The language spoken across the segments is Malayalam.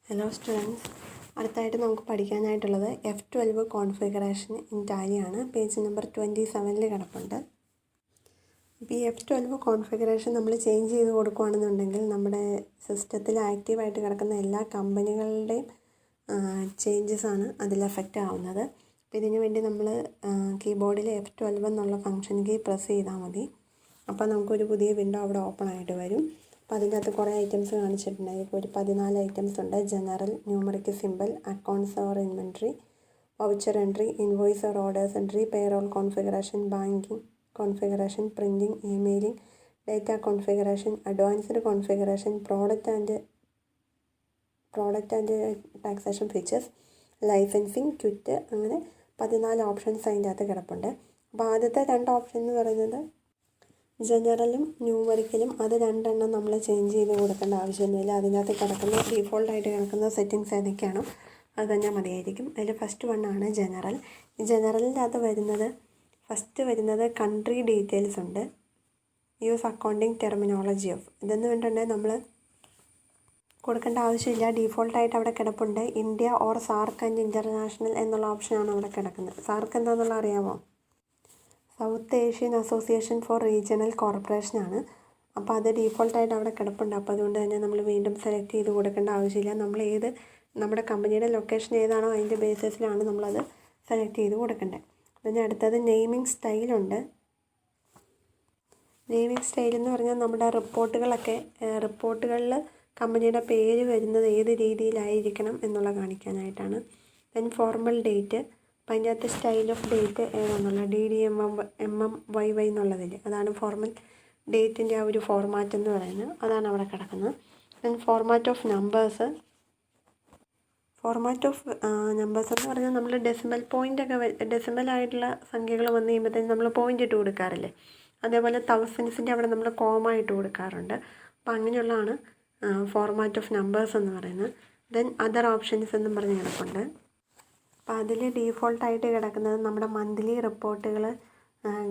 ഹലോ സ്റ്റുഡൻസ്, അടുത്തായിട്ട് നമുക്ക് പഠിക്കാനായിട്ടുള്ളത് F12 കോൺഫിഗറേഷൻ ഇൻ ടാലിയാണ്. പേജ് നമ്പർ 27 കിടപ്പുണ്ട്. അപ്പോൾ ഈ F12 കോൺഫിഗറേഷൻ നമ്മൾ ചേഞ്ച് ചെയ്ത് കൊടുക്കുകയാണെന്നുണ്ടെങ്കിൽ നമ്മുടെ സിസ്റ്റത്തിൽ ആക്റ്റീവായിട്ട് കിടക്കുന്ന എല്ലാ കമ്പനികളുടെയും ചേഞ്ചസ് ആണ് അതിൽ എഫക്റ്റ് ആവുന്നത്. അപ്പോൾ ഇതിനു വേണ്ടി നമ്മൾ കീബോർഡിൽ F12 എന്നുള്ള ഫംഗ്ഷൻ കീ പ്രസ് ചെയ്താൽ മതി. അപ്പോൾ നമുക്കൊരു പുതിയ വിൻഡോ അവിടെ ഓപ്പൺ ആയിട്ട് വരും. അപ്പോൾ അതിൻ്റെ അകത്ത് കുറേ ഐറ്റംസ് കാണിച്ചിട്ടുണ്ട്. ഇപ്പോൾ ഒരു 14 ഐറ്റംസ് ഉണ്ട്. General, numeric simple, accounts or inventory, voucher entry, invoice or orders entry, payroll configuration, banking configuration, printing, emailing, data configuration, advanced configuration, product and taxation features, licensing, quit, അങ്ങനെ 14 ഓപ്ഷൻസ് അതിൻ്റെ അകത്ത് കിടപ്പുണ്ട്. അപ്പോൾ ആദ്യത്തെ 2 ഓപ്ഷൻ എന്ന് പറയുന്നത് ജനറലും ന്യൂമറിക്കലും. അത് 2 എണ്ണം നമ്മൾ ചേഞ്ച് ചെയ്ത് കൊടുക്കേണ്ട ആവശ്യമൊന്നുമില്ല. അതിനകത്ത് കിടക്കുന്ന ഡീഫോൾട്ടായിട്ട് കിടക്കുന്ന സെറ്റിങ്സ് ഏതൊക്കെയാണോ അത് തന്നെ മതിയായിരിക്കും. അതിൽ ഫസ്റ്റ് വണ്ണാണ് ജനറൽ. ഈ ജനറലിൻ്റെ അകത്ത് ഫസ്റ്റ് വരുന്നത് കൺട്രി ഡീറ്റെയിൽസ് ഉണ്ട്. യൂസ് അക്കൗണ്ടിങ് ടെർമിനോളജി ഓഫ് ഇതെന്ന് വേണ്ടിയിട്ടുണ്ടെങ്കിൽ നമ്മൾ കൊടുക്കേണ്ട ആവശ്യമില്ല. ഡീഫോൾട്ടായിട്ട് അവിടെ കിടപ്പുണ്ട്. India or SAARC and international എന്നുള്ള ഓപ്ഷനാണ് അവിടെ കിടക്കുന്നത്. സാർക്ക് എന്താണെന്നുള്ള അറിയാമോ? South Asian association for regional കോർപ്പറേഷനാണ്. അപ്പോൾ അത് ഡീഫോൾട്ടായിട്ട് അവിടെ കിടപ്പുണ്ട്. അപ്പോൾ അതുകൊണ്ട് തന്നെ നമ്മൾ വീണ്ടും സെലക്ട് ചെയ്ത് കൊടുക്കേണ്ട ആവശ്യമില്ല. നമ്മുടെ കമ്പനിയുടെ ലൊക്കേഷൻ ഏതാണോ അതിൻ്റെ ബേസിസിലാണ് നമ്മളത് സെലക്ട് ചെയ്ത് കൊടുക്കേണ്ടത്. പിന്നെ അടുത്തത് നെയിമിംഗ് സ്റ്റൈലുണ്ട്. നെയിമിംഗ് സ്റ്റൈൽ എന്ന് പറഞ്ഞാൽ നമ്മുടെ റിപ്പോർട്ടുകളിൽ കമ്പനിയുടെ പേര് വരുന്നത് ഏത് രീതിയിലായിരിക്കണം എന്നുള്ള കാണിക്കാനായിട്ടാണ്. ദെൻ ഫോർമൽ ഡേറ്റ്, അപ്പം അതിൻ്റെ അകത്ത് സ്റ്റൈൽ ഓഫ് ഡേറ്റ് ഏതാണെന്നുള്ള DDMMYY എന്നുള്ളതിൽ അതാണ് ഫോർമൽ ഡേറ്റിൻ്റെ ആ ഒരു ഫോർമാറ്റ് എന്ന് പറയുന്നത്. അതാണ് അവിടെ കിടക്കുന്നത്. ദെൻ ഫോർമാറ്റ് ഓഫ് നമ്പേഴ്സ് എന്ന് പറഞ്ഞാൽ നമ്മൾ ഡെസിമലായിട്ടുള്ള സംഖ്യകൾ വന്നു കഴിയുമ്പോഴത്തേക്കും നമ്മൾ പോയിൻ്റ് ഇട്ട് കൊടുക്കാറില്ലേ, അതേപോലെ തൗസൻഡ്സിൻ്റെ അവിടെ നമ്മൾ കോമ ഇട്ട് കൊടുക്കാറുണ്ട്. അപ്പോൾ അങ്ങനെയുള്ളതാണ് ഫോർമാറ്റ് ഓഫ് നമ്പേഴ്സ് എന്ന് പറയുന്നത്. ദെൻ അതർ ഓപ്ഷൻസ് എന്നും പറഞ്ഞ് കിടപ്പുണ്ട്. അപ്പോൾ അതിൽ ഡീഫോൾട്ടായിട്ട് കിടക്കുന്നത് നമ്മുടെ മന്ത്ലി റിപ്പോർട്ടുകൾ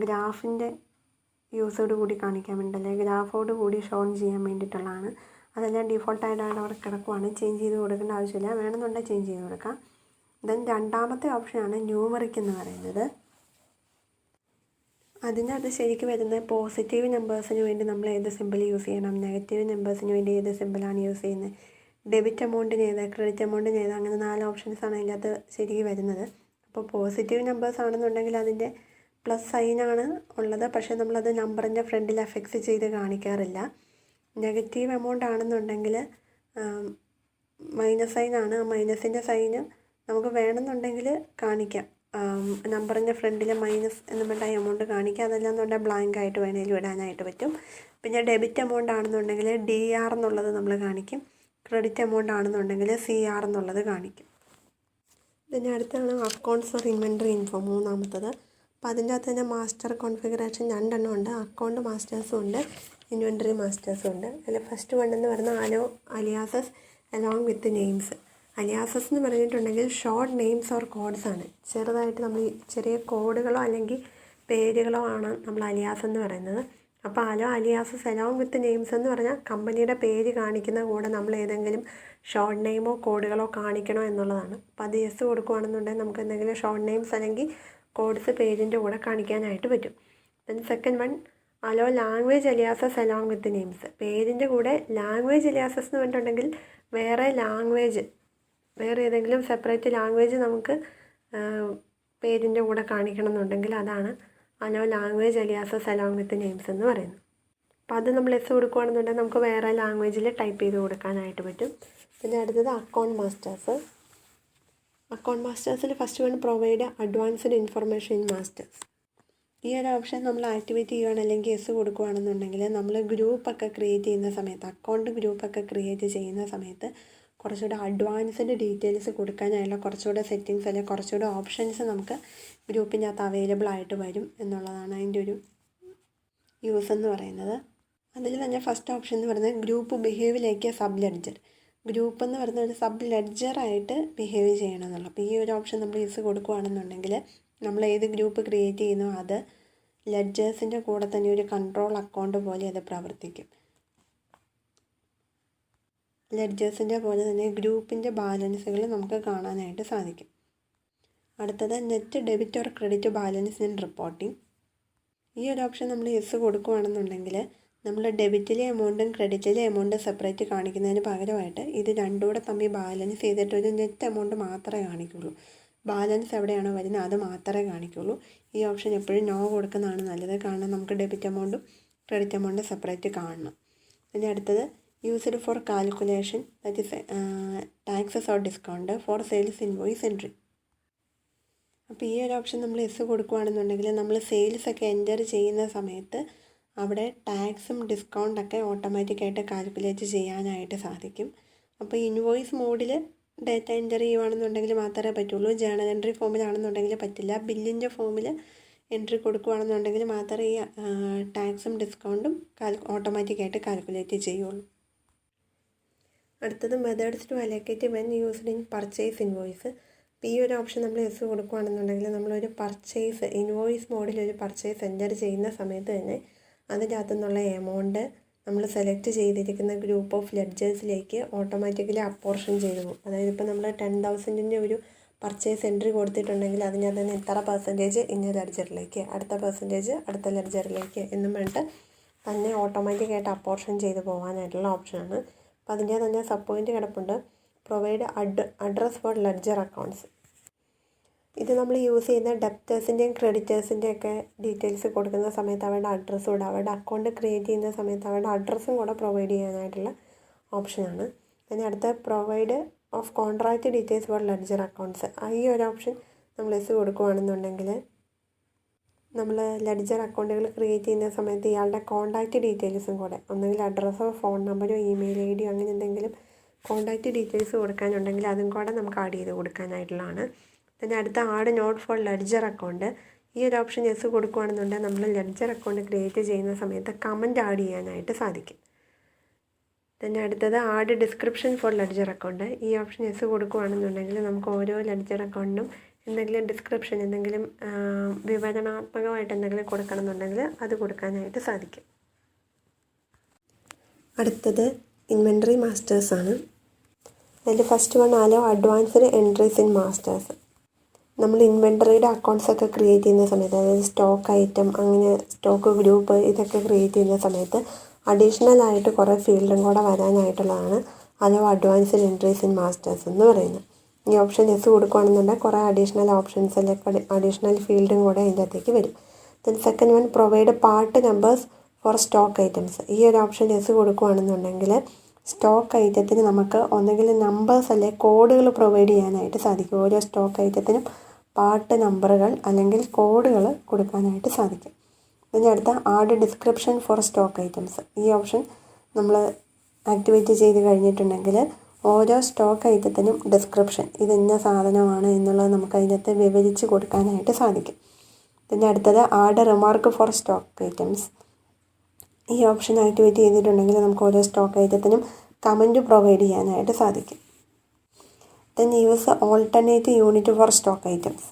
ഗ്രാഫിൻ്റെ യൂസോട് കൂടി കാണിക്കാൻ വേണ്ടിയിട്ടല്ലേ, ഗ്രാഫോട് കൂടി ഷോൺ ചെയ്യാൻ വേണ്ടിയിട്ടുള്ളതാണ്. അതെല്ലാം ഡീഫോൾട്ടായിട്ട് അവിടെ കിടക്കുവാണ്. ചേഞ്ച് ചെയ്ത് കൊടുക്കേണ്ട ആവശ്യമില്ല. വേണമെന്നുണ്ടെങ്കിൽ ചേഞ്ച് ചെയ്ത് കൊടുക്കാം. ദെൻ രണ്ടാമത്തെ ഓപ്ഷനാണ് ന്യൂമറിക് എന്ന് പറയുന്നത്. അതിനകത്ത് ശരിക്കും വരുന്നത് പോസിറ്റീവ് നമ്പേഴ്സിന് വേണ്ടി നമ്മൾ ഏത് സിമ്പിൾ യൂസ് ചെയ്യണം, നെഗറ്റീവ് നമ്പേഴ്സിന് വേണ്ടി ഏത് സിമ്പിളാണ് യൂസ് ചെയ്യുന്നത്, ഡെബിറ്റ് എമൗണ്ടിന് ഏത്, ക്രെഡിറ്റ് എമൗണ്ടിന് ഏത്, അങ്ങനെ 4 ഓപ്ഷൻസാണ് അതിൻ്റെ അകത്ത് ശരിക്കും വരുന്നത്. അപ്പോൾ പോസിറ്റീവ് നമ്പേഴ്സ് ആണെന്നുണ്ടെങ്കിൽ അതിൻ്റെ പ്ലസ് സൈനാണ് ഉള്ളത്. പക്ഷേ നമ്മളത് നമ്പറിൻ്റെ ഫ്രണ്ടിൽ അഫിക്സ് ചെയ്ത് കാണിക്കാറില്ല. നെഗറ്റീവ് എമൗണ്ട് ആണെന്നുണ്ടെങ്കിൽ മൈനസ് സൈനാണ്. ആ മൈനസിൻ്റെ സൈന് നമുക്ക് വേണമെന്നുണ്ടെങ്കിൽ കാണിക്കാം. നമ്പറിൻ്റെ ഫ്രണ്ടിൽ മൈനസ് എന്ന് പറഞ്ഞ എമൗണ്ട് കാണിക്കുക. അതെല്ലാം എന്നുണ്ടെങ്കിൽ ബ്ലാങ്ക് ആയിട്ട് വേണമെങ്കിലും ഇടാനായിട്ട് പറ്റും. പിന്നെ ഡെബിറ്റ് എമൗണ്ട് ആണെന്നുണ്ടെങ്കിൽ DR എന്നുള്ളത് നമ്മൾ കാണിക്കും. ക്രെഡിറ്റ് എമൗണ്ട് ആണെന്നുണ്ടെങ്കിൽ CR എന്നുള്ളത് കാണിക്കും. പിന്നെ അടുത്താണ് അക്കൗണ്ട്സ് ഓർ ഇൻവെൻട്രി ഇൻഫോ, മൂന്നാമത്തത്. അപ്പോൾ അതിൻ്റെ അകത്ത് തന്നെ മാസ്റ്റർ കോൺഫിഗറേഷൻ 2 എണ്ണം ഉണ്ട്. അക്കൗണ്ട് മാസ്റ്റേഴ്സും ഉണ്ട്, ഇൻവെൻട്രി മാസ്റ്റേഴ്സും ഉണ്ട്. അതിൽ ഫസ്റ്റ് വൺ എന്ന് പറയുന്നത് അലിയാസസ് അലോങ് വിത്ത് നെയിംസ്. അലിയാസസ് എന്ന് പറഞ്ഞിട്ടുണ്ടെങ്കിൽ ഷോർട്ട് നെയിംസ് ഓർ കോഡ്സ് ആണ്. ചെറുതായിട്ട് നമ്മൾ ചെറിയ കോഡുകളോ അല്ലെങ്കിൽ പേരുകളോ ആണ് നമ്മൾ അലിയാസ് എന്ന് പറയുന്നത്. അപ്പോൾ അലിയാസസ് അലോങ് വിത്ത് നെയിംസ് എന്ന് പറഞ്ഞാൽ കമ്പനിയുടെ പേര് കാണിക്കുന്ന കൂടെ നമ്മൾ ഏതെങ്കിലും ഷോർട്ട് നെയിമോ കോഡുകളോ കാണിക്കണോ എന്നുള്ളതാണ്. അപ്പോൾ അത് യെസ് കൊടുക്കുകയാണെന്നുണ്ടെങ്കിൽ നമുക്ക് എന്തെങ്കിലും ഷോർട്ട് നെയിംസ് അല്ലെങ്കിൽ കോഡ്സ് പേരിൻ്റെ കൂടെ കാണിക്കാനായിട്ട് പറ്റും. Then second one language aliases along with names. പേരിൻ്റെ കൂടെ ലാംഗ്വേജ് അലിയാസസ് എന്ന് പറഞ്ഞിട്ടുണ്ടെങ്കിൽ വേറെ ഏതെങ്കിലും സെപ്പറേറ്റ് ലാംഗ്വേജ് നമുക്ക് പേരിൻ്റെ കൂടെ കാണിക്കണം എന്നുണ്ടെങ്കിൽ അതാണ് language aliases along with names എന്ന് പറയുന്നത്. അപ്പോൾ അത് നമ്മൾ എസ് കൊടുക്കുകയാണെന്നുണ്ടെങ്കിൽ നമുക്ക് വേറെ ലാംഗ്വേജിൽ ടൈപ്പ് ചെയ്ത് കൊടുക്കാനായിട്ട് പറ്റും. പിന്നെ അടുത്തത് അക്കൗണ്ട് മാസ്റ്റേഴ്സിൽ first one provide advanced information in masters. ഈ ഒരു ഓപ്ഷൻ നമ്മൾ ആക്ടിവേറ്റ് ചെയ്യുകയാണ് അല്ലെങ്കിൽ എസ് കൊടുക്കുകയാണെന്നുണ്ടെങ്കിൽ നമ്മൾ ഗ്രൂപ്പൊക്കെ ക്രിയേറ്റ് ചെയ്യുന്ന സമയത്ത്, അക്കൗണ്ട് ഗ്രൂപ്പൊക്കെ ക്രിയേറ്റ് ചെയ്യുന്ന സമയത്ത് കുറച്ചുകൂടെ അഡ്വാൻസ്ഡ് ഡീറ്റെയിൽസ് കൊടുക്കാനായുള്ള കുറച്ചുകൂടെ സെറ്റിങ്സ് അല്ലെങ്കിൽ കുറച്ചുകൂടെ ഓപ്ഷൻസ് നമുക്ക് ഗ്രൂപ്പിൻ്റെ അകത്ത് അവൈലബിൾ ആയിട്ട് വരും എന്നുള്ളതാണ് അതിൻ്റെ ഒരു യൂസ് എന്ന് പറയുന്നത്. അതിൽ തന്നെ ഫസ്റ്റ് ഓപ്ഷൻ എന്ന് പറയുന്നത് group behave like A sub ledger. Group എന്ന് പറയുന്ന ഒരു സബ് ലെഡ്ജറായിട്ട് ബിഹേവ് ചെയ്യണം എന്നുള്ളത്. അപ്പോൾ ഈ ഒരു ഓപ്ഷൻ നമ്മൾ യൂസ് കൊടുക്കുകയാണെന്നുണ്ടെങ്കിൽ നമ്മൾ ഏത് ഗ്രൂപ്പ് ക്രിയേറ്റ് ചെയ്യുന്നോ അത് ലെഡ്ജേഴ്സിൻ്റെ കൂടെ തന്നെ ഒരു കൺട്രോൾ അക്കൗണ്ട് പോലെ അത് പ്രവർത്തിക്കും. ലെഡ്ജേഴ്സിൻ്റെ പോലെ തന്നെ ഗ്രൂപ്പിൻ്റെ ബാലൻസുകൾ നമുക്ക് കാണാനായിട്ട് സാധിക്കും. അടുത്തത് net debit or credit balance in reporting. ഈ ഒരു ഓപ്ഷൻ നമ്മൾ യെസ് കൊടുക്കുകയാണെന്നുണ്ടെങ്കിൽ നമ്മൾ ഡെബിറ്റിലെ എമൗണ്ടും ക്രെഡിറ്റിലെ എമൗണ്ടും സെപ്പറേറ്റ് കാണിക്കുന്നതിന് പകരമായിട്ട് ഇത് രണ്ടും കൂടെ തമ്മിൽ ബാലൻസ് ചെയ്തിട്ട് ഒരു നെറ്റ് എമൗണ്ട് മാത്രമേ കാണിക്കുള്ളൂ. ബാലൻസ് എവിടെയാണോ വരുന്നത് അത് മാത്രമേ കാണിക്കുള്ളൂ. ഈ ഓപ്ഷൻ എപ്പോഴും നോ കൊടുക്കുന്നതാണ് നല്ലത്. കാരണം നമുക്ക് ഡെബിറ്റ് എമൗണ്ടും ക്രെഡിറ്റ് എമൗണ്ടും സെപ്പറേറ്റ് കാണണം. പിന്നെ അടുത്തത് used for calculation that is taxes or discount for sales invoice entry. അപ്പോൾ ഈ ഒരു ഓപ്ഷൻ നമ്മൾ യെസ് കൊടുക്കുകയാണെന്നുണ്ടെങ്കിൽ നമ്മൾ സെയിൽസൊക്കെ എൻറ്റർ ചെയ്യുന്ന സമയത്ത് അവിടെ ടാക്സും ഡിസ്കൗണ്ടൊക്കെ ഓട്ടോമാറ്റിക്കായിട്ട് കാൽക്കുലേറ്റ് ചെയ്യാനായിട്ട് സാധിക്കും. അപ്പോൾ ഇൻവോയ്സ് മോഡിൽ ഡേറ്റ എൻറ്റർ ചെയ്യുകയാണെന്നുണ്ടെങ്കിൽ മാത്രമേ പറ്റുള്ളൂ. ജേണൽ എൻട്രി ഫോമിലാണെന്നുണ്ടെങ്കിൽ പറ്റില്ല. ബില്ലിൻ്റെ ഫോമിൽ എൻട്രി കൊടുക്കുകയാണെന്നുണ്ടെങ്കിൽ മാത്രമേ ഈ ടാക്സും ഡിസ്കൗണ്ടും ഓട്ടോമാറ്റിക്കായിട്ട് കാൽക്കുലേറ്റ് ചെയ്യുള്ളൂ. അടുത്തത് methods to allocate when used in purchase invoice. അപ്പോൾ ഈ ഒരു ഓപ്ഷൻ നമ്മൾ യെസ് കൊടുക്കുകയാണെന്നുണ്ടെങ്കിൽ നമ്മളൊരു പർച്ചേസ് ഇൻവോയ്സ് മോഡിൽ ഒരു പർച്ചേസ് എൻറ്റർ ചെയ്യുന്ന സമയത്ത് തന്നെ അതിൻ്റെ അകത്തു നിന്നുള്ള എമൗണ്ട് നമ്മൾ സെലക്ട് ചെയ്തിരിക്കുന്ന ഗ്രൂപ്പ് ഓഫ് ലെഡ്ജേഴ്സിലേക്ക് ഓട്ടോമാറ്റിക്കലി അപ്പോർഷൻ ചെയ്തു പോകും. അതായത് ഇപ്പോൾ നമ്മൾ 10,000-ൻ്റെ ഒരു പർച്ചേസ് എൻട്രി കൊടുത്തിട്ടുണ്ടെങ്കിൽ അതിനകത്ത് തന്നെ ഇത്ര പെർസെൻറ്റേജ് ഇന്ന ലെഡ്ജറിലേക്ക്, അടുത്ത പെർസെൻറ്റേജ് അടുത്ത ലെഡ്ജറിലേക്ക് എന്നും പറഞ്ഞിട്ട് തന്നെ ഓട്ടോമാറ്റിക്കായിട്ട് അപ്പോർഷൻ ചെയ്ത് പോകാനായിട്ടുള്ള ഓപ്ഷനാണ്. അപ്പോൾ അതിൻ്റെ തന്നെ സബ് പോയിൻ്റ് കിടപ്പുണ്ട്, provide address four ledger accounts. ഇത് നമ്മൾ യൂസ് ചെയ്യുന്ന ഡെപ്റ്റേഴ്സിൻ്റെയും ക്രെഡിറ്റേഴ്സിൻ്റെയും ഒക്കെ ഡീറ്റെയിൽസ് കൊടുക്കുന്ന സമയത്ത് അവരുടെ അഡ്രസ്സും കൂടെ, അവരുടെ അക്കൗണ്ട് ക്രിയേറ്റ് ചെയ്യുന്ന സമയത്ത് അവരുടെ അഡ്രസ്സും കൂടെ പ്രൊവൈഡ് ചെയ്യാനായിട്ടുള്ള ഓപ്ഷനാണ്. പിന്നെ അടുത്ത provide of contract details four ledger accounts. ഈ ഒരു ഓപ്ഷൻ നമ്മൾ എസ് കൊടുക്കുകയാണെന്നുണ്ടെങ്കിൽ നമ്മൾ ലെഡ്ജർ അക്കൗണ്ടുകൾ ക്രിയേറ്റ് ചെയ്യുന്ന സമയത്ത് ഇയാളുടെ കോൺടാക്റ്റ് ഡീറ്റെയിൽസും കൂടെ, ഒന്നെങ്കിൽ അഡ്രസ്സോ ഫോൺ നമ്പറോ ഇമെയിൽ ഐ ഡിയോ അങ്ങനെ എന്തെങ്കിലും കോൺടാക്റ്റ് ഡീറ്റെയിൽസ് കൊടുക്കാനുണ്ടെങ്കിൽ അതും കൂടെ നമുക്ക് ആഡ് ചെയ്ത് കൊടുക്കാനായിട്ടുള്ളതാണ്. പിന്നെ അടുത്ത add note for ledger account. ഈ ഒരു ഓപ്ഷൻ യെസ് കൊടുക്കുകയാണെന്നുണ്ടെങ്കിൽ നമ്മൾ ലെഡ്ജർ അക്കൗണ്ട് ക്രിയേറ്റ് ചെയ്യുന്ന സമയത്ത് കമൻറ്റ് ആഡ് ചെയ്യാനായിട്ട് സാധിക്കും. പിന്നെ അടുത്തത് add description for ledger account. ഈ ഓപ്ഷൻ യെസ് കൊടുക്കുകയാണെന്നുണ്ടെങ്കിൽ നമുക്ക് ഓരോ ലെഡ്ജർ അക്കൗണ്ടിനും എന്തെങ്കിലും ഡിസ്ക്രിപ്ഷൻ, എന്തെങ്കിലും വിവരണാത്മകമായിട്ട് എന്തെങ്കിലും കൊടുക്കണമെന്നുണ്ടെങ്കിൽ അത് കൊടുക്കാനായിട്ട് സാധിക്കും. അടുത്തത് ഇൻവെൻറ്ററി മാസ്റ്റേഴ്സാണ്. അതിൽ first one allow advanced entries in masters. നമ്മൾ ഇൻവെൻറ്ററിയുടെ അക്കൗണ്ട്സൊക്കെ ക്രിയേറ്റ് ചെയ്യുന്ന സമയത്ത്, അതായത് സ്റ്റോക്ക് ഐറ്റം, അങ്ങനെ സ്റ്റോക്ക് ഗ്രൂപ്പ് ഇതൊക്കെ ക്രിയേറ്റ് ചെയ്യുന്ന സമയത്ത് അഡീഷണൽ ആയിട്ട് കുറേ ഫീൽഡും കൂടെ വരാനായിട്ടുള്ളതാണ് allow advanced entries in masters എന്ന് പറയുന്നത്. ഈ ഓപ്ഷൻ യെസ് കൊടുക്കുകയാണെന്നുണ്ടെങ്കിൽ കുറേ അഡീഷണൽ ഓപ്ഷൻസ് അല്ലെങ്കിൽ അഡീഷണൽ ഫീൽഡും കൂടെ അതിൻ്റെ അകത്തേക്ക് വരും. Then second one provide part numbers for stock items. ഈ ഒരു ഓപ്ഷൻ യെസ് കൊടുക്കുകയാണെന്നുണ്ടെങ്കിൽ സ്റ്റോക്ക് ഐറ്റത്തിന് നമുക്ക് ഒന്നെങ്കിൽ നമ്പേഴ്സ് അല്ലെങ്കിൽ കോഡുകൾ പ്രൊവൈഡ് ചെയ്യാനായിട്ട് സാധിക്കും. ഓരോ സ്റ്റോക്ക് ഐറ്റത്തിനും പാർട്ട് നമ്പറുകൾ അല്ലെങ്കിൽ കോഡുകൾ കൊടുക്കാനായിട്ട് സാധിക്കും. പിന്നെ അടുത്ത add description for stock items. ഈ ഓപ്ഷൻ നമ്മൾ ആക്ടിവേറ്റ് ചെയ്ത് കഴിഞ്ഞിട്ടുണ്ടെങ്കിൽ ഓരോ സ്റ്റോക്ക് ഐറ്റത്തിനും ഡിസ്ക്രിപ്ഷൻ, ഇത് ഇന്ന സാധനമാണ് എന്നുള്ളത് നമുക്ക് അതിനകത്ത് വിവരിച്ച് കൊടുക്കാനായിട്ട് സാധിക്കും. പിന്നെ അടുത്തത് add remark for stock items. ഈ ഓപ്ഷൻ ആക്ടിവേറ്റ് ചെയ്തിട്ടുണ്ടെങ്കിൽ നമുക്ക് ഓരോ സ്റ്റോക്ക് ഐറ്റത്തിനും കമൻറ്റ് പ്രൊവൈഡ് ചെയ്യാനായിട്ട് സാധിക്കും. Then use alternate unit for stock items.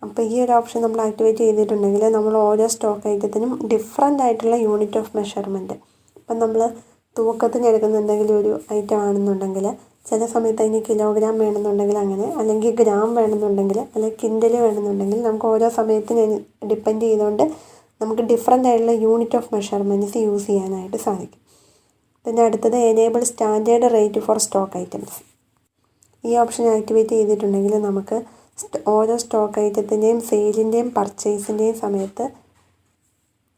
അപ്പോൾ ഈ ഒരു ഓപ്ഷൻ നമ്മൾ ആക്ടിവേറ്റ് ചെയ്തിട്ടുണ്ടെങ്കിൽ നമ്മൾ ഓരോ സ്റ്റോക്ക് ഐറ്റത്തിനും ഡിഫറെൻ്റ് ആയിട്ടുള്ള യൂണിറ്റ് ഓഫ് മെഷർമെൻറ്റ്. ഇപ്പം നമ്മൾ തൂക്കത്തിന് എടുക്കുന്ന എന്തെങ്കിലും ഒരു ഐറ്റം ആണെന്നുണ്ടെങ്കിൽ ചില സമയത്ത് അതിന് കിലോഗ്രാം വേണമെന്നുണ്ടെങ്കിൽ അങ്ങനെ, അല്ലെങ്കിൽ ഗ്രാം വേണമെന്നുണ്ടെങ്കിൽ, അല്ലെങ്കിൽ കിൻഡൽ വേണമെന്നുണ്ടെങ്കിൽ നമുക്ക് ഓരോ സമയത്തിന് ഡിപ്പെൻഡ് ചെയ്തുകൊണ്ട് നമുക്ക് ഡിഫറെൻ്റ് ആയിട്ടുള്ള യൂണിറ്റ് ഓഫ് മെഷർമെൻറ്റ്സ് യൂസ് ചെയ്യാനായിട്ട് സാധിക്കും. പിന്നെ അടുത്തത് enable standard rate for stock items. ഈ ഓപ്ഷൻ ആക്ടിവേറ്റ് ചെയ്തിട്ടുണ്ടെങ്കിൽ നമുക്ക് ഓരോ സ്റ്റോക്ക് ഐറ്റത്തിൻ്റെയും സെയിലിൻ്റെയും പർച്ചേസിൻ്റെയും സമയത്ത്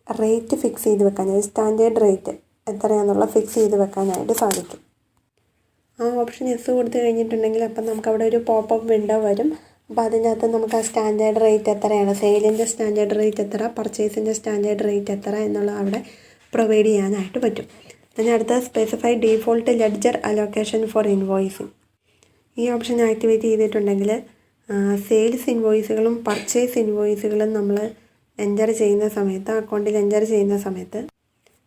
റേറ്റ് ഫിക്സ് ചെയ്ത് വെക്കാനായിട്ട്, സ്റ്റാൻഡേർഡ് റേറ്റ് എത്രയാണെന്നുള്ള ഫിക്സ് ചെയ്ത് വെക്കാനായിട്ട് സാധിക്കും. ആ ഓപ്ഷൻ യെസ് കൊടുത്ത് കഴിഞ്ഞിട്ടുണ്ടെങ്കിൽ അപ്പം നമുക്ക് അവിടെ ഒരു പോപ്പപ്പ് വിൻഡോ വരും. അപ്പോൾ അതിനകത്ത് നമുക്ക് ആ സ്റ്റാൻഡേർഡ് റേറ്റ് എത്രയാണ്, സെയിലിൻ്റെ സ്റ്റാൻഡേർഡ് റേറ്റ് എത്ര, പർച്ചേസിൻ്റെ സ്റ്റാൻഡേർഡ് റേറ്റ് എത്ര എന്നുള്ളത് അവിടെ പ്രൊവൈഡ് ചെയ്യാനായിട്ട് പറ്റും. പിന്നെ അടുത്ത specify default ledger allocation for invoicing. ഈ ഓപ്ഷൻ ആക്ടിവേറ്റ് ചെയ്തിട്ടുണ്ടെങ്കിൽ സെയിൽസ് ഇൻവോയ്സുകളും പർച്ചേസ് ഇൻവോയ്സുകളും നമ്മൾ എൻറ്റർ ചെയ്യുന്ന സമയത്ത്, അക്കൗണ്ടിൽ എൻറ്റർ ചെയ്യുന്ന സമയത്ത്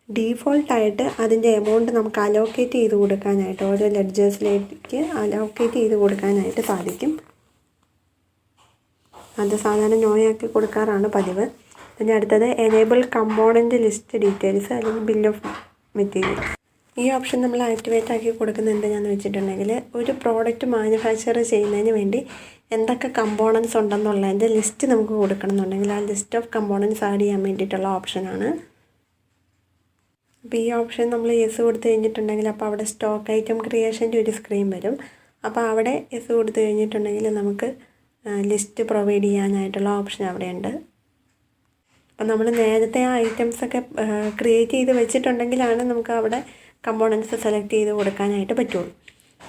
ഡീഫോൾട്ടായിട്ട് അതിൻ്റെ എമൗണ്ട് നമുക്ക് അലോക്കേറ്റ് ചെയ്ത് കൊടുക്കാനായിട്ട്, ഓരോ ലെഡ്ജേഴ്സിലേക്ക് അലോക്കേറ്റ് ചെയ്ത് കൊടുക്കാനായിട്ട് സാധിക്കും. അത് സാധാരണ നോയാക്കി കൊടുക്കാറാണ് പതിവ്. പിന്നെ അടുത്തത് എനേബിൾ കമ്പോണൻറ്റ് ലിസ്റ്റ് ഡീറ്റെയിൽസ് അല്ലെങ്കിൽ ബിൽ ഓഫ് മെറ്റീരിയൽസ്. ഈ ഓപ്ഷൻ നമ്മൾ ആക്ടിവേറ്റ് ആക്കി കൊടുക്കുന്നത് എന്തിനാന്ന് വെച്ചിട്ടുണ്ടെങ്കിൽ ഒരു പ്രോഡക്റ്റ് മാനുഫാക്ചർ ചെയ്യുന്നതിന് വേണ്ടി എന്തൊക്കെ കമ്പോണൻസ് ഉണ്ടെന്നുള്ളതിൻ്റെ ലിസ്റ്റ് നമുക്ക് കൊടുക്കണമെന്നുണ്ടെങ്കിൽ ആ ലിസ്റ്റ് ഓഫ് കമ്പോണൻസ് ആഡ് ചെയ്യാൻ വേണ്ടിയിട്ടുള്ള ഓപ്ഷനാണ്. അപ്പോൾ ഈ ഓപ്ഷൻ നമ്മൾ യെസ് കൊടുത്തു കഴിഞ്ഞിട്ടുണ്ടെങ്കിൽ അപ്പോൾ അവിടെ സ്റ്റോക്ക് ഐറ്റം ക്രിയേഷൻ്റെ ഒരു സ്ക്രീൻ വരും. അപ്പോൾ അവിടെ യെസ് കൊടുത്തു കഴിഞ്ഞിട്ടുണ്ടെങ്കിൽ നമുക്ക് ലിസ്റ്റ് പ്രൊവൈഡ് ചെയ്യാനായിട്ടുള്ള ഓപ്ഷൻ അവിടെയുണ്ട്. അപ്പം നമ്മൾ നേരത്തെ ആ ഐറ്റംസൊക്കെ ക്രിയേറ്റ് ചെയ്ത് വെച്ചിട്ടുണ്ടെങ്കിലാണ് നമുക്ക് അവിടെ കമ്പോണൻസ് സെലക്ട് ചെയ്ത് കൊടുക്കാനായിട്ട് പറ്റുള്ളൂ.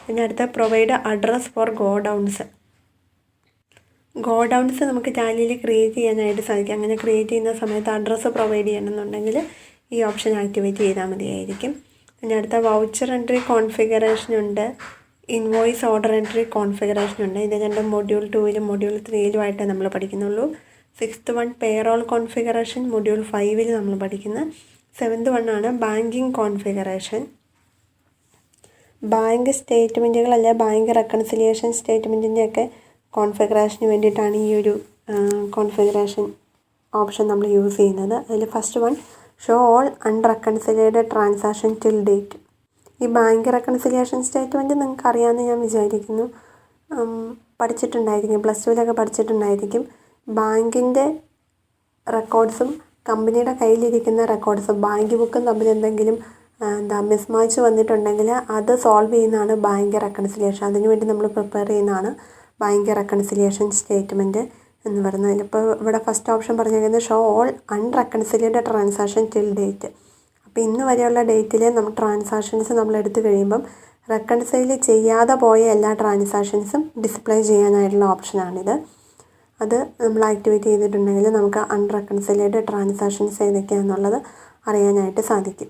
പിന്നെ അടുത്ത provide address four godowns. Godowns നമുക്ക് ടാലിയിൽ ക്രിയേറ്റ് ചെയ്യാനായിട്ട് സാധിക്കും. അങ്ങനെ ക്രിയേറ്റ് ചെയ്യുന്ന സമയത്ത് അഡ്രസ്സ് പ്രൊവൈഡ് ചെയ്യണമെന്നുണ്ടെങ്കിൽ ഈ ഓപ്ഷൻ ആക്ടിവേറ്റ് ചെയ്താൽ മതിയായിരിക്കും. പിന്നെ അടുത്ത വൗച്ചർ എൻട്രി കോൺഫിഗറേഷനുണ്ട്, ഇൻവോയ്സ് ഓർഡർ എൻട്രി കോൺഫിഗറേഷനുണ്ട്. ഇത് രണ്ടും മൊഡ്യൂൾ 2-ലും മൊഡ്യൂൾ 3-ലുമായിട്ടേ നമ്മൾ പഠിക്കുന്നുള്ളൂ. 6th one payroll configuration module 5-ൽ നമ്മൾ പഠിക്കുന്നത്. 7th വണ്ണാണ് ബാങ്കിങ് കോൺഫിഗറേഷൻ. ബാങ്ക് സ്റ്റേറ്റ്മെൻറ്റുകൾ അല്ലെ ബാങ്ക് റെക്കൺസിലിയേഷൻ സ്റ്റേറ്റ്മെൻറ്റിൻ്റെയൊക്കെ കോൺഫിഗറേഷന് വേണ്ടിയിട്ടാണ് ഈ ഒരു കോൺഫിഗറേഷൻ ഓപ്ഷൻ നമ്മൾ യൂസ് ചെയ്യുന്നത്. അതിൽ first one show all unreconciled transaction till date. ഈ ബാങ്ക് റെക്കൺസിലിയേഷൻ സ്റ്റേറ്റ്മെൻറ്റ് നിങ്ങൾക്ക് അറിയാമെന്ന് ഞാൻ വിചാരിക്കുന്നു, പഠിച്ചിട്ടുണ്ടായിരിക്കും, പ്ലസ് ടുവിലൊക്കെ പഠിച്ചിട്ടുണ്ടായിരിക്കും. ബാങ്കിൻ്റെ റെക്കോർഡ്സും കമ്പനിയുടെ കയ്യിലിരിക്കുന്ന റെക്കോർഡ്സും ബാങ്ക് ബുക്കും തമ്മിൽ എന്തെങ്കിലും മിസ്മാച്ച് വന്നിട്ടുണ്ടെങ്കിൽ അത് സോൾവ് ചെയ്യുന്നതാണ് ബാങ്ക് റെക്കൺസിലിയേഷൻ. അതിനുവേണ്ടി നമ്മൾ പ്രിപ്പയർ ചെയ്യുന്നതാണ് ബാങ്ക് റെക്കൺസിലിയേഷൻ സ്റ്റേറ്റ്മെൻറ്റ് എന്ന് പറയുന്നത്. ഇപ്പോൾ ഇവിടെ ഫസ്റ്റ് ഓപ്ഷൻ പറഞ്ഞിരിക്കുന്നത് show all unreconciled transaction till date. അപ്പോൾ ഇന്ന് വരെയുള്ള ഡേറ്റിൽ നമ്മൾ ട്രാൻസാക്ഷൻസ് നമ്മൾ എടുത്തു കഴിയുമ്പം റെക്കൺസൈൽ ചെയ്യാതെ പോയ എല്ലാ ട്രാൻസാക്ഷൻസും ഡിസ്പ്ലേ ചെയ്യാനായിട്ടുള്ള ഓപ്ഷനാണിത്. അത് നമ്മൾ ആക്ടിവേറ്റ് ചെയ്തിട്ടുണ്ടെങ്കിൽ നമുക്ക് അൺറെക്കൺസിലേഡ് ട്രാൻസാക്ഷൻസ് ഏതൊക്കെയാണെന്നുള്ളത് അറിയാനായിട്ട് സാധിക്കും.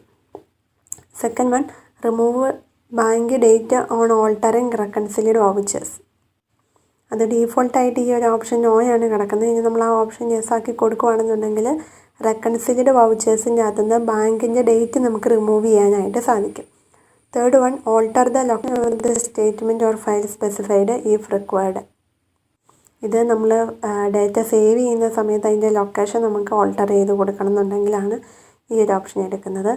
Second one remove bank date on altering reconciled vouchers. അത് ഡീഫോൾട്ടായിട്ട് ഈ ഒരു ഓപ്ഷൻ നോയാണ് കിടക്കുന്നത്. ഇനി നമ്മൾ ആ ഓപ്ഷൻ യെസ് ആക്കി കൊടുക്കുകയാണെന്നുണ്ടെങ്കിൽ റെക്കൺസിലിഡ് വൗച്ചേഴ്സിൻ്റെ അകത്തുനിന്ന് ബാങ്കിൻ്റെ ഡേറ്റ് നമുക്ക് റിമൂവ് ചെയ്യാനായിട്ട് സാധിക്കും. Third one alter the statement or file specified if required. ഇത് നമ്മൾ ഡേറ്റ സേവ് ചെയ്യുന്ന സമയത്ത് അതിൻ്റെ ലൊക്കേഷൻ നമുക്ക് ഓൾട്ടർ ചെയ്ത് കൊടുക്കണം എന്നുണ്ടെങ്കിലാണ് ഈ ഒരു ഓപ്ഷൻ എടുക്കുന്നത്.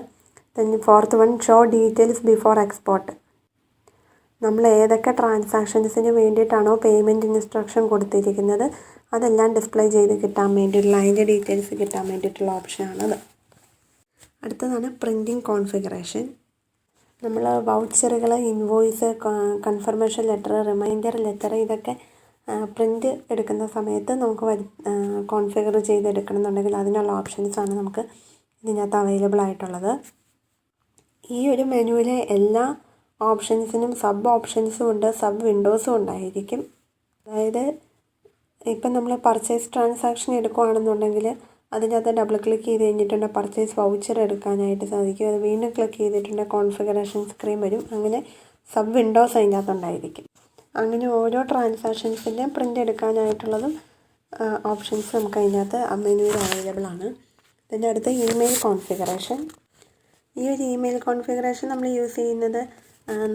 പിന്നെ fourth one show details before export. നമ്മൾ ഏതൊക്കെ ട്രാൻസാക്ഷൻസിന് വേണ്ടിയിട്ടാണോ പേയ്മെൻറ്റ് ഇൻസ്ട്രക്ഷൻ കൊടുത്തിരിക്കുന്നത് അതെല്ലാം ഡിസ്പ്ലേ ചെയ്ത് കിട്ടാൻ വേണ്ടിയിട്ടുള്ള അതിൻ്റെ ഡീറ്റെയിൽസ് കിട്ടാൻ വേണ്ടിയിട്ടുള്ള ഓപ്ഷനാണത്. അടുത്തതാണ് പ്രിൻറ്റിങ് കോൺഫിഗറേഷൻ. നമ്മൾ വൗച്ചറുകൾ, invoice, confirmation letter, reminder letter ഇതൊക്കെ പ്രിൻ്റ് എടുക്കുന്ന സമയത്ത് നമുക്ക് കോൺഫിഗർ ചെയ്തെടുക്കണം എന്നുണ്ടെങ്കിൽ അതിനുള്ള ഓപ്ഷൻസാണ് നമുക്ക് ഇതിനകത്ത് അവൈലബിൾ ആയിട്ടുള്ളത്. ഈ ഒരു മെനുവിലെ എല്ലാ ഓപ്ഷൻസിനും സബ് ഓപ്ഷൻസും ഉണ്ട്, സബ് വിൻഡോസും ഉണ്ടായിരിക്കും. അതായത് ഇപ്പം നമ്മൾ പർച്ചേസ് ട്രാൻസാക്ഷൻ എടുക്കുകയാണെന്നുണ്ടെങ്കിൽ അതിനകത്ത് ഡബിൾ ക്ലിക്ക് ചെയ്ത് കഴിഞ്ഞിട്ടുണ്ട് പർച്ചേസ് വൗച്ചർ എടുക്കാനായിട്ട് സാധിക്കും. അത് വീണ്ടും ക്ലിക്ക് ചെയ്തിട്ടുണ്ട് കോൺഫിഗറേഷൻ സ്ക്രീൻ വരും. അങ്ങനെ സബ് വിൻഡോസ് അതിൻ്റെ അകത്തുണ്ടായിരിക്കും. അങ്ങനെ ഓരോ ട്രാൻസാക്ഷൻസിൻ്റെയും പ്രിൻ്റ് എടുക്കാനായിട്ടുള്ളതും ഓപ്ഷൻസ് നമുക്ക് അതിനകത്ത് മെനുവിൽ അവൈലബിൾ ആണ്. ഇതിൻ്റെ അടുത്ത് ഇമെയിൽ കോൺഫിഗറേഷൻ. ഈ ഒരു ഇമെയിൽ കോൺഫിഗറേഷൻ നമ്മൾ യൂസ് ചെയ്യുന്നത്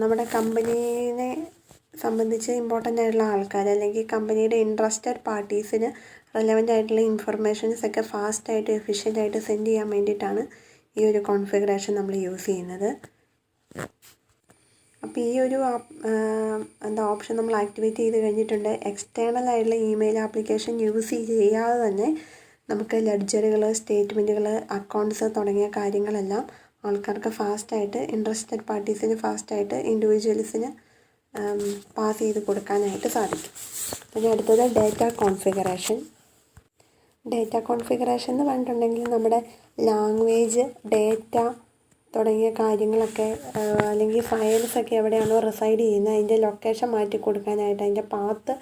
നമ്മുടെ കമ്പനീനെ സംബന്ധിച്ച് ഇമ്പോർട്ടൻ്റ് ആയിട്ടുള്ള ആൾക്കാർ അല്ലെങ്കിൽ കമ്പനിയുടെ ഇൻട്രസ്റ്റഡ് പാർട്ടീസിന് റെലവൻ്റ് ആയിട്ടുള്ള ഇൻഫർമേഷൻസ് ഒക്കെ ഫാസ്റ്റായിട്ട് എഫിഷ്യൻ്റായിട്ട് സെൻഡ് ചെയ്യാൻ വേണ്ടിയിട്ടാണ് ഈ ഒരു കോൺഫിഗറേഷൻ നമ്മൾ യൂസ് ചെയ്യുന്നത്. അപ്പോൾ ഈ ഒരു ഓപ്ഷൻ നമ്മൾ ആക്ടിവേറ്റ് ചെയ്ത് കഴിഞ്ഞിട്ടുണ്ട്. എക്സ്റ്റേണൽ ആയിട്ടുള്ള ഇമെയിൽ ആപ്ലിക്കേഷൻ യൂസ് ചെയ്യാതെ തന്നെ നമുക്ക് ലെഡ്ജറുകൾ, സ്റ്റേറ്റ്മെൻറ്റുകൾ, അക്കൗണ്ട്സ് തുടങ്ങിയ കാര്യങ്ങളെല്ലാം ആൾക്കാർക്ക് ഫാസ്റ്റായിട്ട് ഇൻട്രസ്റ്റഡ് പാർട്ടീസിന് ഫാസ്റ്റായിട്ട് ഇൻഡിവിജ്വൽസിന് പാസ് ചെയ്ത് കൊടുക്കാനായിട്ട് സാധിക്കും. പിന്നെ അടുത്തത് ഡേറ്റ കോൺഫിഗറേഷൻ. ഡേറ്റ കോൺഫിഗറേഷൻ എന്ന് പറഞ്ഞിട്ടുണ്ടെങ്കിൽ നമ്മുടെ ലാംഗ്വേജ്, ഡേറ്റ തുടങ്ങിയ കാര്യങ്ങളൊക്കെ അല്ലെങ്കിൽ ഫയൽസൊക്കെ എവിടെയാണോ റിസൈഡ് ചെയ്യുന്നത് അതിൻ്റെ ലൊക്കേഷൻ മാറ്റി കൊടുക്കാനായിട്ട് അതിൻ്റെ പാത്ത്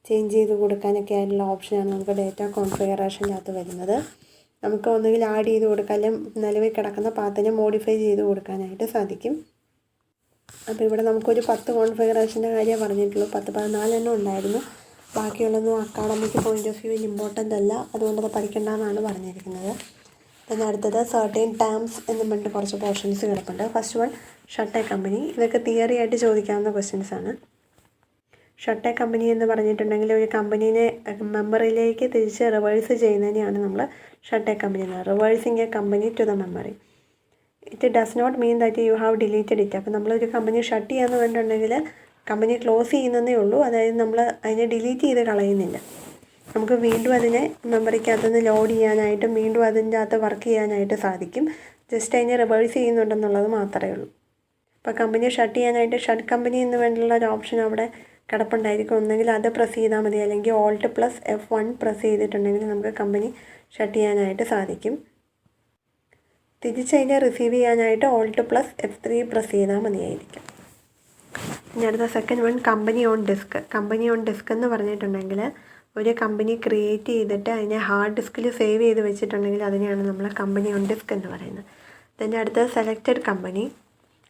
ചേഞ്ച് ചെയ്ത് കൊടുക്കാനൊക്കെ ആയിട്ടുള്ള ഓപ്ഷനാണ് നമുക്ക് ഡേറ്റ കോൺഫിഗറേഷനകത്ത് വരുന്നത്. നമുക്ക് ഒന്നുകിൽ ആഡ് ചെയ്ത് കൊടുക്കാം, അല്ലെങ്കിൽ നിലവിൽ കിടക്കുന്ന പാത്തിനെ മോഡിഫൈ ചെയ്ത് കൊടുക്കാനായിട്ട് സാധിക്കും. അപ്പോൾ ഇവിടെ നമുക്കൊരു 10 കോൺഫിഗറേഷൻ്റെ കാര്യമേ പറഞ്ഞിട്ടുള്ളൂ. 14 എണ്ണം ഉണ്ടായിരുന്നു. ബാക്കിയുള്ളതൊന്നും അക്കാഡമിക് പോയിൻ്റ് ഓഫ് വ്യൂവിൽ ഇമ്പോർട്ടൻ്റ് അല്ല, അതുകൊണ്ടത് പഠിക്കേണ്ടതെന്നാണ് പറഞ്ഞിരിക്കുന്നത്. പിന്നെ അടുത്തത് സർട്ടൈൻ ടേംസ് എന്ന് പറഞ്ഞിട്ട് കുറച്ച് പോർഷൻസ് കിടപ്പുണ്ട്. First one shut A company. ഇതൊക്കെ തിയറി ആയിട്ട് ചോദിക്കാവുന്ന ക്വസ്റ്റ്യൻസാണ്. ഷട്ട് എ കമ്പനി എന്ന് പറഞ്ഞിട്ടുണ്ടെങ്കിൽ ഒരു കമ്പനീനെ മെമ്മറിയിലേക്ക് തിരിച്ച് റിവേഴ്സ് ചെയ്യുന്നതിനെയാണ് നമ്മൾ ഷട്ട് എ കമ്പനി എന്ന് പറയുന്നത്. Reversing a company to the memory. It does not mean that you have deleted it. അപ്പോൾ നമ്മളൊരു കമ്പനി ഷട്ട് ചെയ്യാന്ന് പറഞ്ഞിട്ടുണ്ടെങ്കിൽ കമ്പനി ക്ലോസ് ചെയ്യുന്നതേ ഉള്ളൂ. അതായത് നമ്മൾ അതിനെ ഡിലീറ്റ് ചെയ്ത് കളയുന്നില്ല. നമുക്ക് വീണ്ടും അതിനെ മെമ്മറിക്കകത്തുനിന്ന് ലോഡ് ചെയ്യാനായിട്ടും വീണ്ടും അതിൻ്റെ അകത്ത് വർക്ക് ചെയ്യാനായിട്ട് സാധിക്കും. ജസ്റ്റ് അതിനെ റിവേഴ്സ് ചെയ്യുന്നുണ്ടെന്നുള്ളത് മാത്രമേ ഉള്ളൂ. അപ്പോൾ കമ്പനി ഷട്ട് ചെയ്യാനായിട്ട് ഷട്ട് കമ്പനി എന്ന് വേണ്ടിയുള്ള ഒരു ഓപ്ഷൻ അവിടെ കിടപ്പുണ്ടായിരിക്കും. ഒന്നെങ്കിൽ അത് പ്രസ് ചെയ്താൽ മതി, അല്ലെങ്കിൽ Alt+F1 പ്രസ് ചെയ്തിട്ടുണ്ടെങ്കിൽ നമുക്ക് കമ്പനി ഷട്ട് ചെയ്യാനായിട്ട് സാധിക്കും. തിരിച്ചതിനെ റിസീവ് ചെയ്യാനായിട്ട് Alt+F3 പ്രസ് ചെയ്താൽ മതിയായിരിക്കും. ഇനി അടുത്ത second one company on disk. Company on disk എന്ന് പറഞ്ഞിട്ടുണ്ടെങ്കിൽ ഒരു കമ്പനി ക്രിയേറ്റ് ചെയ്തിട്ട് അതിനെ ഹാർഡ് ഡിസ്കിൽ സേവ് ചെയ്ത് വെച്ചിട്ടുണ്ടെങ്കിൽ അതിനെയാണ് നമ്മൾ കമ്പനി ഓൺ ഡിസ്ക് എന്ന് പറയുന്നത്. അതിൻ്റെ അടുത്തത് സെലക്റ്റഡ് കമ്പനി.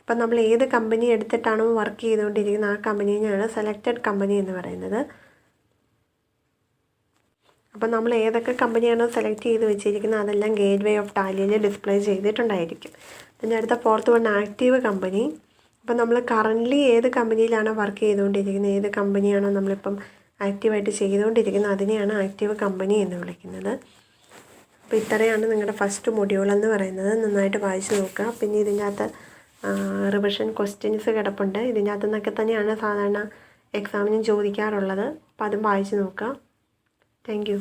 അപ്പം നമ്മൾ ഏത് കമ്പനി എടുത്തിട്ടാണോ വർക്ക് ചെയ്തുകൊണ്ടിരിക്കുന്നത് ആ കമ്പനീനെയാണ് സെലക്റ്റഡ് കമ്പനി എന്ന് പറയുന്നത്. അപ്പം നമ്മൾ ഏതൊക്കെ കമ്പനിയാണോ സെലക്ട് ചെയ്ത് വെച്ചിരിക്കുന്നത് അതെല്ലാം ഗേറ്റ് വേ ഓഫ് ടാലിയിൽ ഡിസ്പ്ലേ ചെയ്തിട്ടുണ്ടായിരിക്കും. അതിൻ്റെ അടുത്ത ഫോർത്ത് വൺ ആക്റ്റീവ് കമ്പനി. അപ്പം നമ്മൾ കറൻ്റ്ലി ഏത് കമ്പനിയിലാണോ വർക്ക് ചെയ്തുകൊണ്ടിരിക്കുന്നത്, ഏത് കമ്പനിയാണോ നമ്മളിപ്പം ആക്റ്റീവായിട്ട് ചെയ്തുകൊണ്ടിരിക്കുന്നത് അതിനെയാണ് ആക്റ്റീവ് കമ്പനി എന്ന് വിളിക്കുന്നത്. അപ്പോൾ ഇത്രയാണ് നിങ്ങളുടെ ഫസ്റ്റ് മൊഡ്യൂൾ എന്ന് പറയുന്നത്. നന്നായിട്ട് വായിച്ച് നോക്കുക. പിന്നെ ഇതിൻ്റെ അകത്ത് റിവിഷൻ ക്വസ്റ്റ്യൻസ് കിടപ്പുണ്ട്. ഇതിൻ്റെ അകത്തു നിന്നൊക്കെ തന്നെയാണ് സാധാരണ എക്സാമിനും ചോദിക്കാറുള്ളത്. അപ്പോൾ അതും വായിച്ച് നോക്കുക. Thank you.